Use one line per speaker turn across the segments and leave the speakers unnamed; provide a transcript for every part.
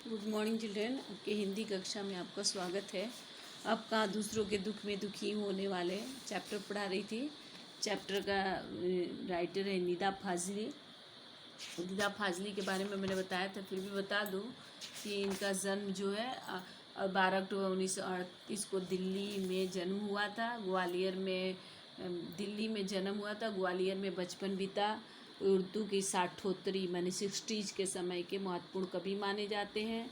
Good morning children. आपके हिंदी कक्षा में आपका स्वागत है। अब कहाँ दूसरों के दुख में दुखी होने वाले चैप्टर पढ़ा रही थी। चैप्टर का राइटर है निदा फाजली। निदा फाजली के बारे में मैंने बताया था, फिर भी बता दूँ कि इनका जन्म जो है 12 अक्टूबर 1938 को दिल्ली में जन्म हुआ था। ग्वालियर में दिल्ली में जन्म हुआ था, ग्वालियर में बचपन बीता। उर्दू की साठोत्तरी माने 60s के समय के महत्वपूर्ण कवि माने जाते हैं।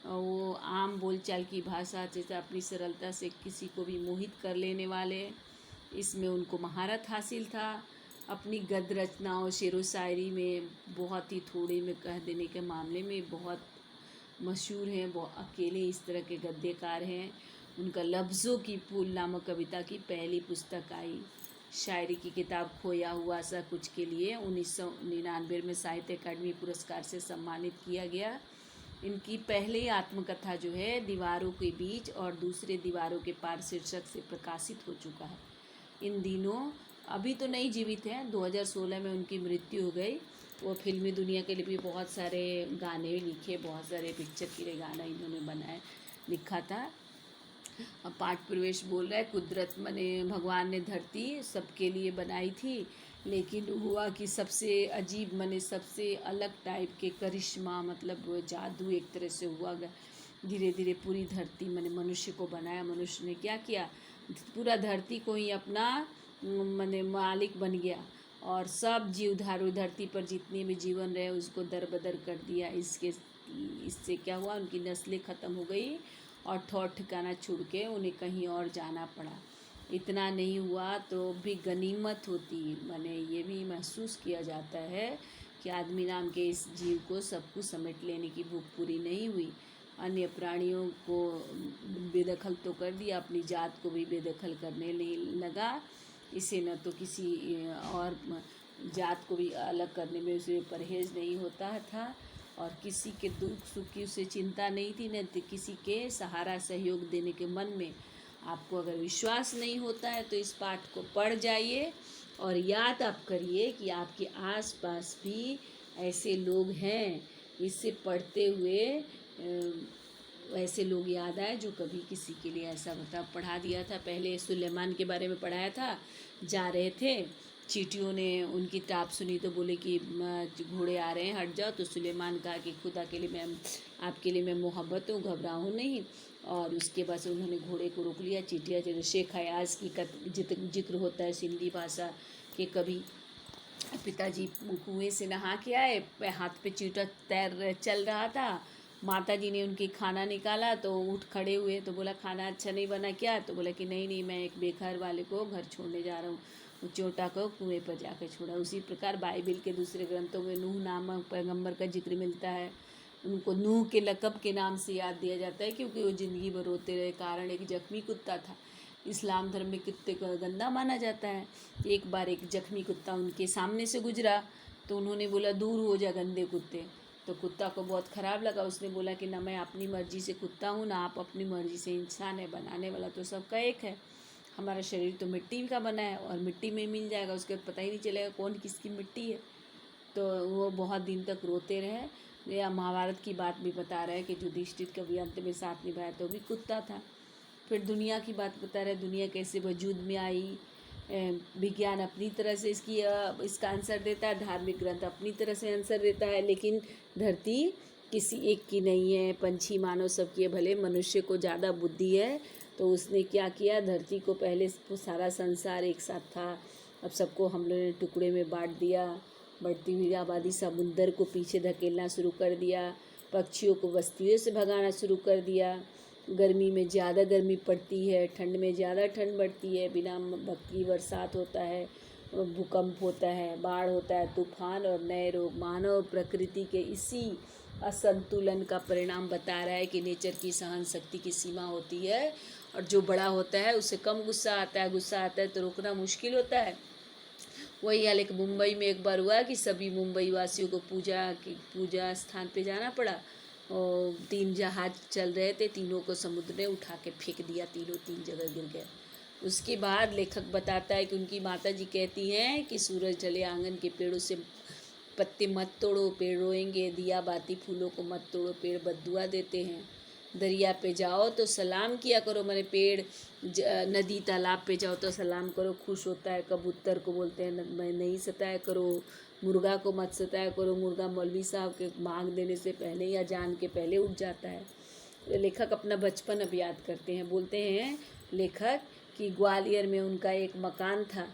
वो आम बोलचाल की भाषा जैसे अपनी सरलता से किसी को भी मोहित कर लेने वाले, इसमें उनको महारत हासिल था। अपनी गद्य रचनाओं शेरो शायरी में बहुत ही थोड़े में कह देने के मामले में बहुत मशहूर हैं। वो अकेले इस तरह के गद्यकार हैं। उनका लफ्ज़ों की फूल नामक कविता की पहली पुस्तक आई। शायरी की किताब खोया हुआ सा कुछ के लिए 1999 में साहित्य अकादमी पुरस्कार से सम्मानित किया गया। इनकी पहली आत्मकथा जो है दीवारों के बीच और दूसरे दीवारों के पार शीर्षक से प्रकाशित हो चुका है। इन दिनों अभी तो नहीं जीवित हैं, 2016 में उनकी मृत्यु हो गई। वो फिल्मी दुनिया के लिए भी बहुत सारे गाने लिखे, बहुत सारे पिक्चर के लिए गाना इन्होंने बनाया लिखा था। पाठ प्रवेश बोल रहा है, कुदरत मने भगवान ने धरती सबके लिए बनाई थी, लेकिन हुआ कि सबसे अजीब मने सबसे अलग टाइप के करिश्मा मतलब वो जादू एक तरह से हुआ। धीरे धीरे पूरी धरती मने मनुष्य को बनाया। मनुष्य ने क्या किया, पूरा धरती को ही अपना मने मालिक बन गया और सब जीवधारू धरती पर जितने भी जीवन रहे उसको दरबदर कर दिया। इससे क्या हुआ, उनकी नस्लें ख़त्म हो गई और ठौर ठिकाना छोड़ के उन्हें कहीं और जाना पड़ा। इतना नहीं हुआ तो भी गनीमत होती, माने ये भी महसूस किया जाता है कि आदमी नाम के इस जीव को सब कुछ समेट लेने की भूख पूरी नहीं हुई। अन्य प्राणियों को बेदखल तो कर दिया, अपनी जात को भी बेदखल करने लगा। इसे न तो किसी और जात को भी अलग करने में उसे परहेज़ नहीं होता था और किसी के दुख सुख की उसे चिंता नहीं थी, न किसी के सहारा सहयोग देने के मन में। आपको अगर विश्वास नहीं होता है तो इस पाठ को पढ़ जाइए और याद आप करिए कि आपके आसपास भी ऐसे लोग हैं। इसे पढ़ते हुए ऐसे लोग याद आए जो कभी किसी के लिए ऐसा पढ़ा दिया था। पहले सुलेमान के बारे में पढ़ाया था, जा रहे थे, चींटियों ने उनकी टाप सुनी तो बोले कि घोड़े आ रहे हैं, हट जाओ। तो सुलेमान कहा कि खुदा के लिए मैं आपके लिए मैं मोहब्बत हूँ, घबराऊँ नहीं। और उसके बाद उन्होंने घोड़े को रोक लिया। चींटियाँ जैसे शेख हयाज की जिक्र होता है सिंधी भाषा के, कभी पिताजी कुएं से नहा के आए, हाथ पे चींटा तैर चल रहा था। माता जी ने उनकी खाना निकाला तो उठ खड़े हुए, तो बोला खाना अच्छा नहीं बना क्या? तो बोला कि नहीं नहीं, मैं एक बेघर वाले को घर छोड़ने जा रहा हूँ। चोटा को कुएं पर जाकर छोड़ा। उसी प्रकार बाइबिल के दूसरे ग्रंथों में नूह नामक पैगंबर का जिक्र मिलता है। उनको नूह के लक़ब के नाम से याद दिया जाता है क्योंकि वो ज़िंदगी भर रोते रहे। कारण एक जख्मी कुत्ता था। इस्लाम धर्म में कुत्ते को गंदा माना जाता है। एक बार एक जख्मी कुत्ता उनके सामने से गुजरा तो उन्होंने बोला दूर हो जा गंदे कुत्ते। तो कुत्ता को बहुत ख़राब लगा। उसने बोला कि ना मैं अपनी मर्ज़ी से कुत्ता हूँ, ना आप अपनी मर्ज़ी से इंसान है। बनाने वाला तो सबका एक है। हमारा शरीर तो मिट्टी का बना है और मिट्टी में मिल जाएगा, उसके बाद पता ही नहीं चलेगा कौन किसकी मिट्टी है। तो वो बहुत दिन तक रोते रहे। या महाभारत की बात भी बता रहा है कि युधिष्ठिर कभी अंत में साथ निभाया तो भी कुत्ता था। फिर दुनिया की बात बता रहे, दुनिया कैसे वजूद में आई। विज्ञान अपनी तरह से इसका आंसर देता है, धार्मिक ग्रंथ अपनी तरह से आंसर देता है, लेकिन धरती किसी एक की नहीं है। पंछी मानव सब की है, भले मनुष्य को ज़्यादा बुद्धि है। तो उसने क्या किया, धरती को पहले सारा संसार एक साथ था, अब सबको हम लोगों ने टुकड़े में बांट दिया। बढ़ती हुई आबादी समुंदर को पीछे धकेलना शुरू कर दिया, पक्षियों को बस्तियों से भगाना शुरू कर दिया। गर्मी में ज़्यादा गर्मी पड़ती है, ठंड में ज़्यादा ठंड बढ़ती है, बिना वक्त की बरसात होता है, भूकंप होता है, बाढ़ होता है, तूफान और नए रोग। मानव प्रकृति के इसी असंतुलन का परिणाम बता रहा है कि नेचर की सहन शक्ति की सीमा होती है और जो बड़ा होता है उससे कम गुस्सा आता है। गुस्सा आता है तो रोकना मुश्किल होता है। वही हाल एक मुंबई में एक बार हुआ कि सभी मुंबई वासियों को पूजा स्थान पे जाना पड़ा और 3 जहाज चल रहे थे, तीनों को समुद्र ने उठा के फेंक दिया, तीनों 3 जगह गिर गए। उसके बाद लेखक बताता है कि उनकी माता जी कहती हैं कि सूरज ढले आंगन के पेड़ों से पत्ते मत तोड़ो, पेड़ रोएंगे, दिया बाती फूलों को मत तोड़ो, पेड़ बद्दुआ देते हैं। दरिया पे जाओ तो सलाम किया करो, मैंने पेड़ नदी तालाब पे जाओ तो सलाम करो, खुश होता है। कबूतर को बोलते हैं मैं नहीं सताया करो, मुर्गा को मत सताया करो, मुर्गा मौलवी साहब के मांग देने से पहले या जान के पहले उठ जाता है। तो लेखक अपना बचपन अब याद करते हैं। बोलते हैं लेखक कि ग्वालियर में उनका एक मकान था।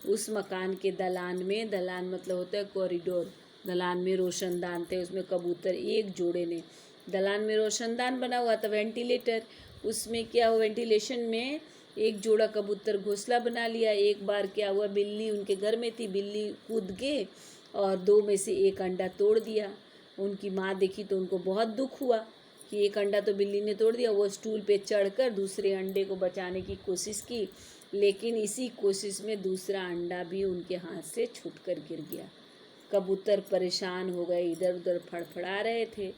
उस मकान के दलान में, दलान मतलब होता है कॉरिडोर, दलान में रोशनदान थे, उसमें कबूतर एक जोड़े ने, दलान में रोशनदान बना हुआ था, वेंटिलेटर, उसमें क्या हुआ, वेंटिलेशन में एक जोड़ा कबूतर घोंसला बना लिया। एक बार क्या हुआ, बिल्ली उनके घर में थी, बिल्ली कूद के और 2 में से 1 अंडा तोड़ दिया। उनकी माँ देखी तो उनको बहुत दुख हुआ कि 1 अंडा तो बिल्ली ने तोड़ दिया। वो स्टूल पे चढ़कर दूसरे अंडे को बचाने की कोशिश की, लेकिन इसी कोशिश में दूसरा अंडा भी उनके हाथ से छूटकर गिर गया। कबूतर परेशान हो गए, इधर उधर फड़फड़ा रहे थे,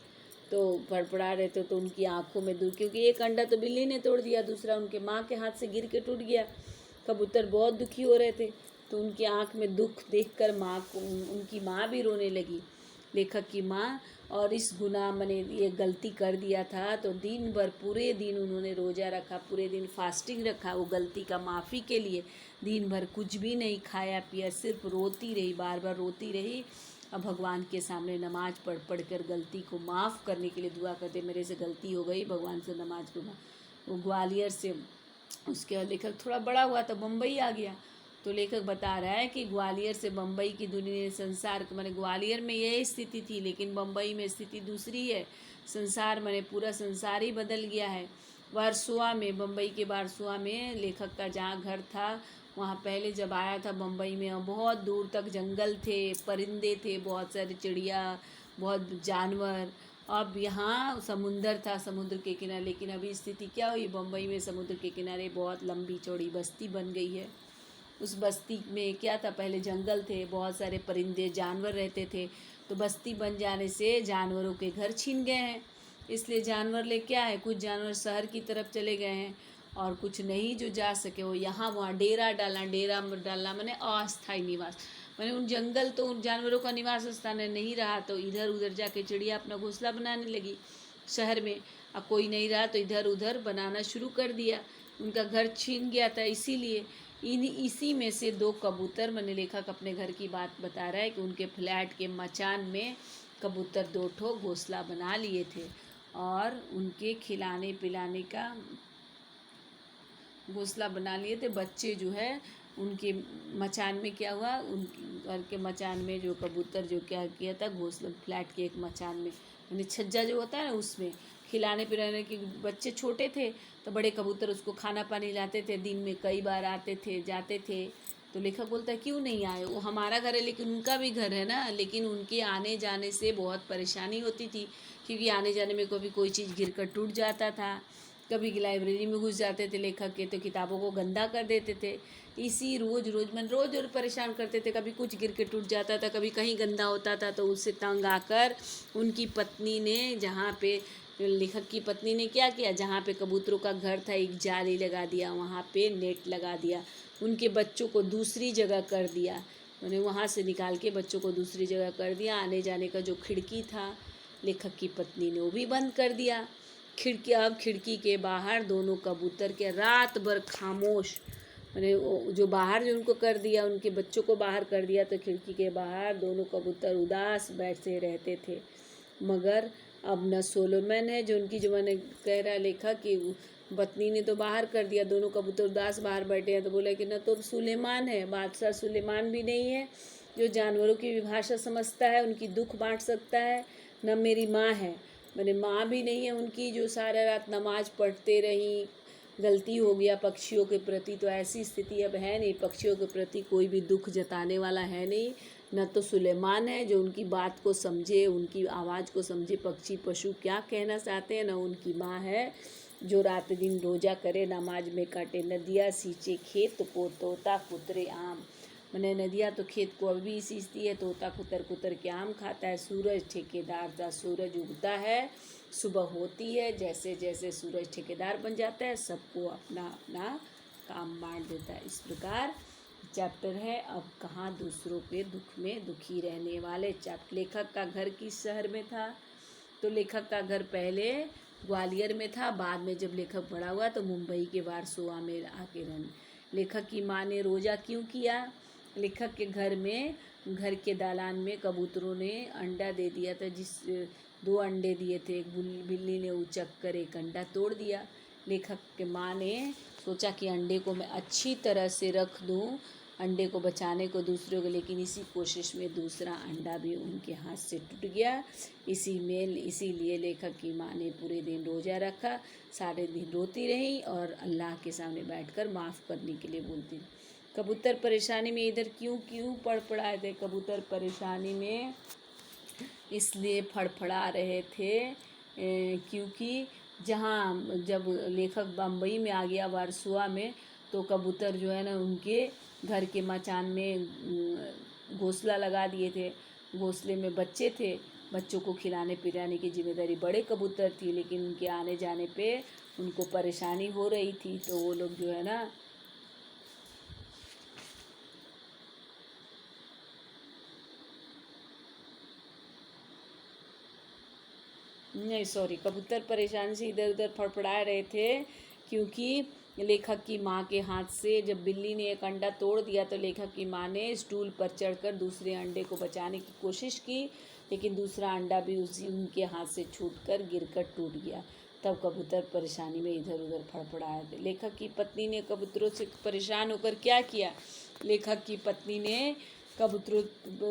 तो उनकी आंखों में दूर, क्योंकि 1 अंडा तो बिल्ली ने तोड़ दिया, दूसरा उनके माँ के हाथ से गिर के टूट गया। कबूतर बहुत दुखी हो रहे थे, तो उनकी आंख में दुख देखकर उनकी माँ भी रोने लगी, लेखक की माँ। और इस गुनाह मैंने ये गलती कर दिया था, तो दिन भर पूरे दिन उन्होंने रोज़ा रखा, पूरे दिन फास्टिंग रखा वो गलती का माफ़ी के लिए। दिन भर कुछ भी नहीं खाया पिया, सिर्फ रोती रही, बार बार रोती रही। अब भगवान के सामने नमाज पढ़ कर गलती को माफ़ करने के लिए दुआ करते, मेरे से गलती हो गई, भगवान से नमाज पढ़ा। वो ग्वालियर से उसके बाद लेखक थोड़ा बड़ा हुआ तो बम्बई आ गया। तो लेखक बता रहा है कि ग्वालियर से बम्बई की दुनिया, संसार मैंने ग्वालियर में यही स्थिति थी, लेकिन बम्बई में स्थिति दूसरी है। संसार मैंने पूरा संसार ही बदल गया है। वारसुआ में, बम्बई के वारसुआ में लेखक का जहाँ घर था, वहाँ पहले जब आया था बम्बई में, बहुत दूर तक जंगल थे, परिंदे थे, बहुत सारी चिड़िया, बहुत जानवर। अब यहाँ समुंदर था, समुद्र के किनारे, लेकिन अभी स्थिति क्या हुई, बम्बई में समुद्र के किनारे बहुत लंबी चौड़ी बस्ती बन गई है। उस बस्ती में क्या था, पहले जंगल थे, बहुत सारे परिंदे जानवर रहते थे, तो बस्ती बन जाने से जानवरों के घर छीन गए हैं। इसलिए जानवर ले क्या है, कुछ जानवर शहर की तरफ चले गए हैं और कुछ नहीं जो जा सके वो यहाँ वहाँ डेरा डालना मैंने अस्थायी निवास, मैंने उन जंगल तो उन जानवरों का निवास स्थान नहीं रहा, तो इधर उधर जाके चिड़िया अपना घोंसला बनाने लगी शहर में। अब कोई नहीं रहा तो इधर उधर बनाना शुरू कर दिया, उनका घर छीन गया था। इसीलिए इसी में से 2 कबूतर, मैंने लेखक अपने घर की बात बता रहा है कि उनके फ्लैट के मचान में कबूतर 2 ठो घोंसला बना लिए थे और उनके खिलाने पिलाने का घोंसला बना लिए थे। बच्चे जो है उनके मचान में क्या हुआ, उनके घर के मचान में जो कबूतर जो क्या किया था, घोंसला फ्लैट के एक मचान में, यानी छज्जा जो होता है ना, उसमें खिलाने पिलाने के, बच्चे छोटे थे तो बड़े कबूतर उसको खाना पानी लाते थे, दिन में कई बार आते थे जाते थे। तो लेखक बोलता है क्यों नहीं आए, वो हमारा घर है लेकिन उनका भी घर है ना, लेकिन उनके आने जाने से बहुत परेशानी होती थी, क्योंकि आने जाने में कभी कोई चीज़ गिर कर टूट जाता था, कभी लाइब्रेरी में घुस जाते थे लेखक के तो किताबों को गंदा कर देते थे। इसी रोज़ परेशान करते थे, कभी कुछ गिर के टूट जाता था, कभी कहीं गंदा होता था, तो उससे तंग आकर उनकी पत्नी ने, जहाँ पे लेखक की पत्नी ने क्या किया, जहाँ पे कबूतरों का घर था एक जाली लगा दिया, वहाँ पे नेट लगा दिया, उनके बच्चों को दूसरी जगह कर दिया, मैंने वहाँ से निकाल के बच्चों को दूसरी जगह कर दिया। आने जाने का जो खिड़की था लेखक की पत्नी ने वो भी बंद कर दिया। अब खिड़की के बाहर दोनों कबूतर के रात भर खामोश, मैंने जो बाहर जो उनको कर दिया, उनके बच्चों को बाहर कर दिया, तो खिड़की के बाहर दोनों कबूतर उदास बैठे रहते थे। मगर अब न सोलोमन है जो उनकी, जो मैंने कह रहा लेखा कि पत्नी ने तो बाहर कर दिया, दोनों कबूतर उदास बाहर बैठे हैं, तो बोला कि न तो सुलेमान है, बादशाह सुलेमान भी नहीं है जो जानवरों की भाषा समझता है, उनकी दुख बांट सकता है, न मेरी माँ है, मैंने माँ भी नहीं है उनकी जो सारा रात नमाज पढ़ते रही। गलती हो गया पक्षियों के प्रति, तो ऐसी स्थिति अब है नहीं, पक्षियों के प्रति कोई भी दुख जताने वाला है नहीं, न तो सुलेमान है जो उनकी बात को समझे, उनकी आवाज़ को समझे, पक्षी पशु क्या कहना चाहते हैं, न उनकी माँ है जो रात दिन रोजा करे, नमाज में काटे नदियाँ सींचे खेत को, तोता कुतरे आम, मैंने नदियाँ तो खेत को अभी भी सींचती है, तोता कुतर कुतर के आम खाता है। सूरज ठेकेदार था, सूरज उगता है, सुबह होती है, जैसे जैसे सूरज ठेकेदार बन जाता है सबको अपना अपना काम बांट देता है। इस प्रकार चैप्टर है अब कहाँ दूसरों के दुख में दुखी रहने वाले। चैप्टर लेखक का घर किस शहर में था? तो लेखक का घर पहले ग्वालियर में था, बाद में जब लेखक बड़ा हुआ तो मुंबई के वारसोवा में आके रहने। लेखक की माँ ने रोजा क्यों किया? लेखक के घर में, घर के दालान में कबूतरों ने अंडा दे दिया था, जिस 2 अंडे दिए थे, एक बिल्ली ने उचक कर एक अंडा तोड़ दिया। लेखक के माँ ने सोचा कि अंडे को मैं अच्छी तरह से रख दूँ, अंडे को बचाने को दूसरों को, लेकिन इसी कोशिश में दूसरा अंडा भी उनके हाथ से टूट गया। इसीलिए लेखक की माँ ने पूरे दिन रोज़ा रखा, सारे दिन रोती रही और अल्लाह के सामने बैठकर माफ़ करने के लिए बोलती रही। कबूतर परेशानी में इधर क्यों क्यों फड़फड़ाए थे? कबूतर परेशानी में इसलिए फड़फड़ा रहे थे क्योंकि जब लेखक बम्बई में आ गया वारसोवा में, तो कबूतर जो है ना उनके घर के मचान में घोंसला लगा दिए थे। घोंसले में बच्चे थे, बच्चों को खिलाने पिलाने की जिम्मेदारी बड़े कबूतर थी, लेकिन उनके आने जाने पे उनको परेशानी हो रही थी, तो वो लोग जो है ना नहीं सॉरी, कबूतर परेशानी से इधर उधर फड़फड़ा रहे थे क्योंकि लेखक की माँ के हाथ से जब बिल्ली ने एक अंडा तोड़ दिया तो लेखक की माँ ने स्टूल पर चढ़कर दूसरे अंडे को बचाने की कोशिश की, लेकिन दूसरा अंडा भी उनके हाथ से छूटकर गिरकर टूट गया। तब कबूतर परेशानी में इधर उधर फड़फड़ाए थे। लेखक की पत्नी ने कबूतरों से परेशान होकर क्या किया? लेखक की पत्नी ने कबूतरों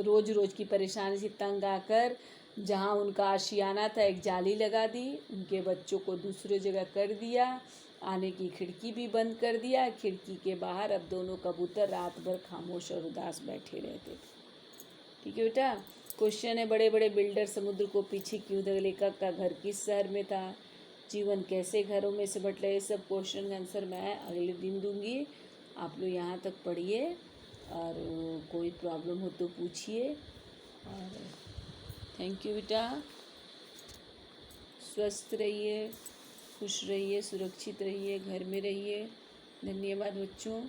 रोज रोज की परेशानी से तंग आकर जहाँ उनका आशियाना था एक जाली लगा दी, उनके बच्चों को दूसरी जगह कर दिया, आने की खिड़की भी बंद कर दिया। खिड़की के बाहर अब दोनों कबूतर रात भर खामोश और उदास बैठे रहते थे। ठीक है बेटा। क्वेश्चन है, बड़े बड़े बिल्डर समुद्र को पीछे क्यों धकेले? लेखक का घर किस शहर में था? जीवन कैसे घरों में से बट रहे? सब क्वेश्चन का आंसर मैं अगले दिन दूंगी। आप लोग यहाँ तक पढ़िए और कोई प्रॉब्लम हो तो पूछिए। और थैंक यू बेटा। स्वस्थ रहिए, खुश रहिए, सुरक्षित रहिए, घर में रहिए। धन्यवाद बच्चों।